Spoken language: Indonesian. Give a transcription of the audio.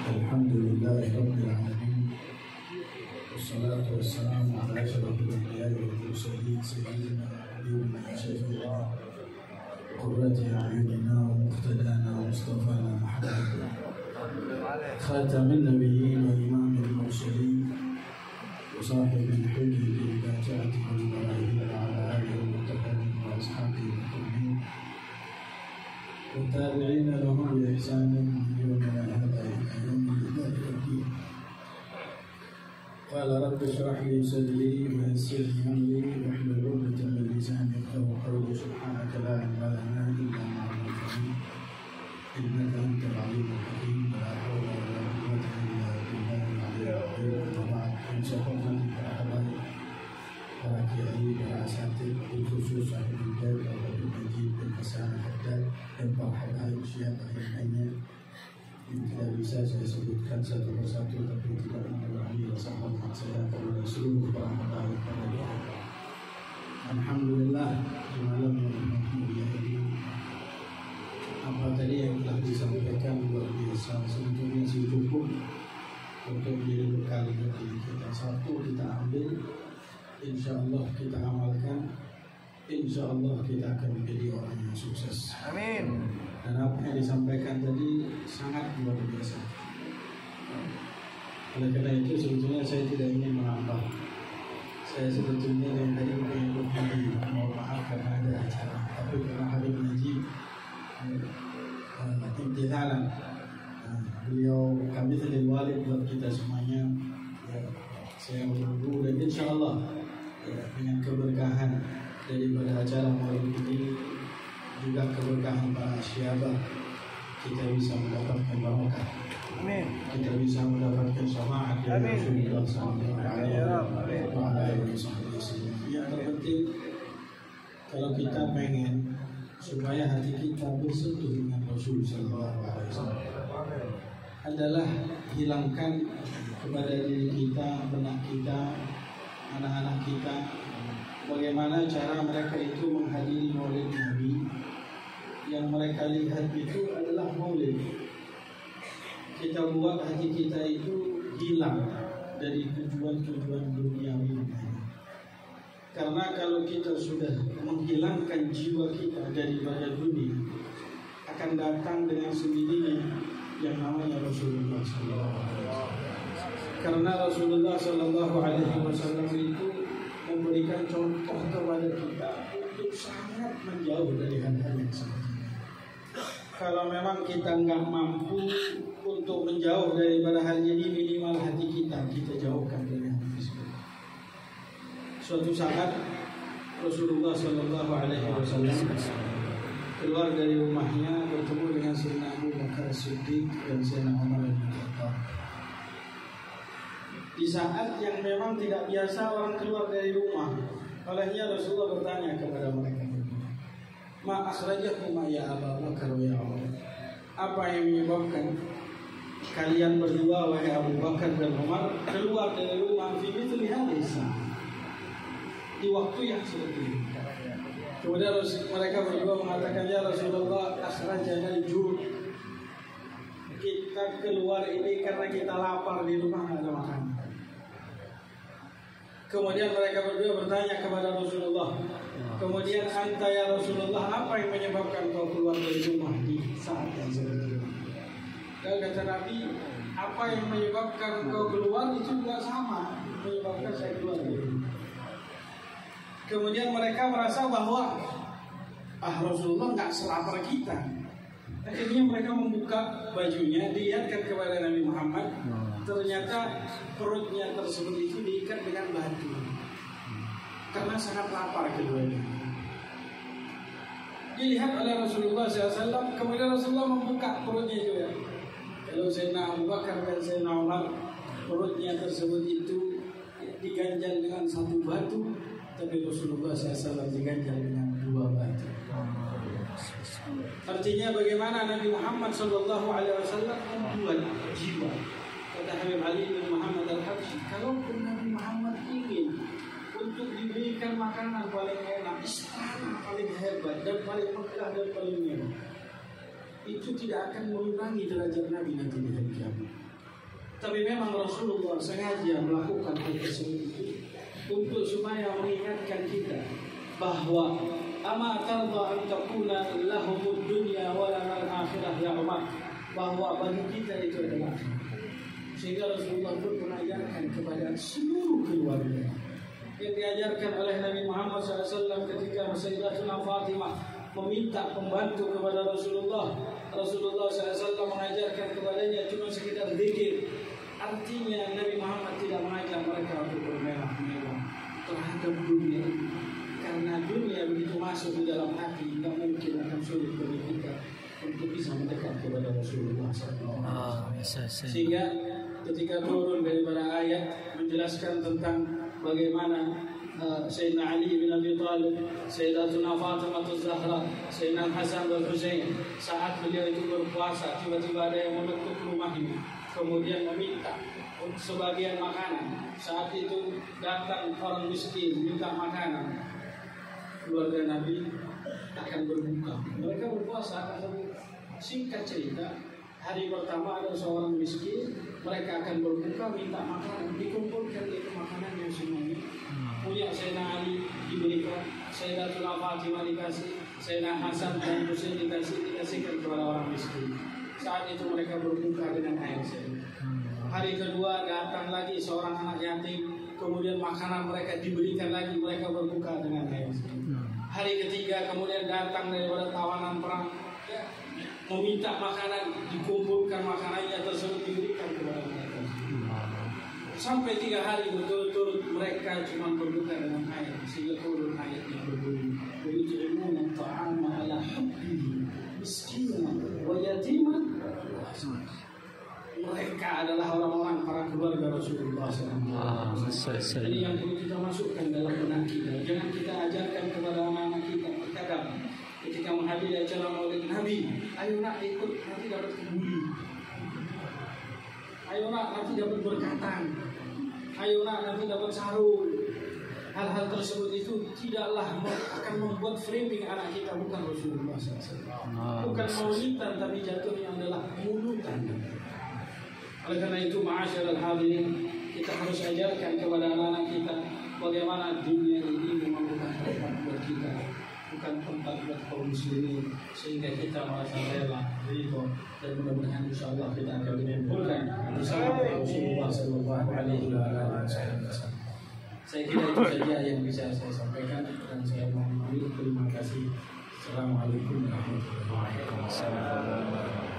الحمد لله رب العالمين، والصلاة والسلام على أشرف الأنبياء والمرسلين سيدنا وحبيبنا شفيعنا قرة أعيننا ومقتدانا ومصطفانا محمد خاتم النبيين وإمام المرسلين وصاحب الحجة إذا جاءته البراهين على آله المتقين وأصحابه المكرمين والتابعين لهم بإحسان من يومنا هذا إلى يوم الدين. قال رب اشرح لي صدري ويسر لي أمري واحلل عقدة من لساني يفقهوا قولي. سبحانك لا علم لنا إلا ما علمتني إنك أنت العليم الحكيم. لا حول ولا قوة إلا بالله العلي العظيم. وبعد انصحوا para kiai, para asatid, khusus Habib Ujad, Habib Najib bin Hasan Haddad, dan para habaib siapa yang lainnya yang tidak bisa saya sebutkan satu persatu, tapi tidak mengurangi rasa hormat saya kepada seluruh para habaib pada doa. Alhamdulillah, di malam yang mulia ini apa tadi yang telah disampaikan luar biasa, sebetulnya sih cukup untuk menjadi bekal bagi kita. Satu kita ambil, insya Allah kita amalkan, insya Allah kita akan menjadi orang yang sukses. Amin. Dan apa yang disampaikan tadi sangat luar biasa. Oleh karena itu sebetulnya saya tidak ingin menambah. Saya sebetulnya yang tadi ingin berbagi, mohon maaf karena ada acara, tapi karena Habib Najib imtithalan, beliau kami tadi walid buat kita semuanya, ya, saya menunggu dan insya Allah dengan keberkahan daripada acara malam ini juga keberkahan para syabab kita bisa mendapatkan barakah. Amin. Kita bisa mendapatkan syafaat dari Rasulullah SAW. Yang terpenting kalau kita pengen supaya hati kita bersentuh dengan Rasul SAW adalah hilangkan kepada diri kita, benak kita, anak-anak kita, bagaimana cara mereka itu menghadiri maulid Nabi. Yang mereka lihat itu adalah maulid. Kita buat hati kita itu hilang dari tujuan-tujuan duniawi. Karena kalau kita sudah menghilangkan jiwa kita daripada dunia, akan datang dengan sendirinya yang namanya Rasulullah SAW. Karena Rasulullah SAW itu memberikan contoh kepada kita untuk sangat menjauh dari hal-hal yang seperti ini. Kalau memang kita nggak mampu untuk menjauh daripada hal ini, minimal hati kita jauhkan dari hal tersebut. Suatu saat Rasulullah SAW keluar dari rumahnya bertemu dengan Sayyidina Abu Bakar Siddiq dan Sayyidina Umar bin Khattab. Di saat yang memang tidak biasa orang keluar dari rumah, olehnya Rasulullah bertanya kepada mereka, "Ma akhrajahuma ya Abu Bakar wa ya Umar?" Apa yang menyebabkan kalian berdua wahai Abu Bakar dan Umar keluar dari rumah fi mithli hadis, di waktu yang seperti ini? Kemudian mereka berdua mengatakan, "Ya Rasulullah, akhrajana al-ju'." Kita keluar ini karena kita lapar, di rumah nggak ada makanan. Kemudian mereka berdua bertanya kepada Rasulullah, kemudian anta ya Rasulullah, apa yang menyebabkan kau keluar dari rumah di saat yang seperti ini? Dan kata Nabi, apa yang menyebabkan kau keluar itu juga sama menyebabkan saya keluar dari rumah. Kemudian mereka merasa bahwa Rasulullah nggak selapar kita. Akhirnya mereka membuka bajunya, dilihatkan kepada Nabi Muhammad. Ternyata perutnya tersebut itu diikat dengan batu karena sangat lapar keduanya. Dilihat oleh Rasulullah SAW. Kemudian Rasulullah membuka perutnya juga. Kalau Sayyidina Abu Bakar dan Sayyidina Umar, perutnya tersebut itu diganjal dengan satu batu, tapi Rasulullah SAW diganjal dengan dua batu. Artinya bagaimana Nabi Muhammad SAW membuat jiwa. Kata Habib Ali bin Muhammad Al-Habsyi, kalaupun Nabi Muhammad ingin untuk diberikan makanan paling enak, istana paling hebat dan paling megah dan paling mewah, itu tidak akan mengurangi derajat Nabi nanti di hari kiamat. Tapi memang Rasulullah sengaja melakukan hal tersebut untuk supaya mengingatkan kita bahwa ama tarda an takuna lahumud dunya wa lana al-akhirah ya Umar, bahwa bagi kita itu adalah, sehingga Rasulullah pun mengajarkan kepada seluruh keluarga yang diajarkan oleh Nabi Muhammad SAW ketika Sayyidatuna Fatimah meminta pembantu kepada Rasulullah. Rasulullah SAW mengajarkan kepadanya cuma sekedar zikir. Artinya Nabi Muhammad tidak mengajak mereka untuk bermewah-mewah terhadap dunia, karena dunia begitu masuk di dalam hati, tidak mungkin akan sulit bagi kita untuk bisa mendekat kepada Rasulullah SAW. Sehingga ketika turun daripada ayat menjelaskan tentang bagaimana Sayyidina Ali bin Abi Thalib, Sayyidatuna Fatimah Az-Zahra, Sayyidina Hasan dan Husain, saat beliau itu berpuasa, tiba-tiba ada yang mengetuk rumahnya, kemudian meminta sebagian makanan. Saat itu datang orang miskin minta makanan, keluarga Nabi akan berbuka. Mereka berpuasa akan berbuka. Singkat cerita, hari pertama ada seorang miskin, mereka akan berbuka minta makanan, dikumpulkan itu makanannya semuanya. Punya Sayyidina Ali diberikan, Sayyidatuna Fatimah dikasih, Sayyidina Hasan dan Husain dikasihkan kepada orang miskin. Saat itu mereka berbuka dengan air zam-zam. Hari kedua datang lagi seorang anak yatim, kemudian makanan mereka diberikan lagi, mereka berbuka dengan air zam-zam. Hari ketiga kemudian datang daripada tawanan perang, meminta makanan, dikumpulkan makanannya tersebut diberikan kepada mereka. Sampai 3 hari berturut-turut mereka cuma berbuka dengan air, sehingga turun ayat yang berbunyi yut'imuna at-ta'ama ala hubbihi miskinan wa yatiman. Mereka adalah orang-orang para keluarga Rasulullah SAW. Jadi yang perlu kita masukkan dalam benak kita, jangan kita ajarkan kepada anak-anak kita. Terkadang ketika menghadiri acara Maulid Nabi, ayo nak ikut, nanti dapat kebuli. Ayo nak, nanti dapat berkatan. Ayo nak, nanti dapat sarung. Hal-hal tersebut itu tidaklah akan membuat framing anak kita bukan Rasulullah SAW. Bukan maulidan, tapi jatuhnya adalah mulutan. Oleh karena itu, ma'asyiral hadirin, kita harus ajarkan kepada anak-anak kita bagaimana dunia ini memang bukan tempat buat kita, bukan tempat buat kaum muslimin, sehingga kita merasa rela, ridho, dan mudah-mudahan insyaallah kita akan dikumpulkan bersama Rasulullah sallallahu alaihi wasallam. Saya kira itu saja yang bisa saya sampaikan, dan saya mohon maaf. Terima kasih. Assalamualaikum warahmatullahi wabarakatuh.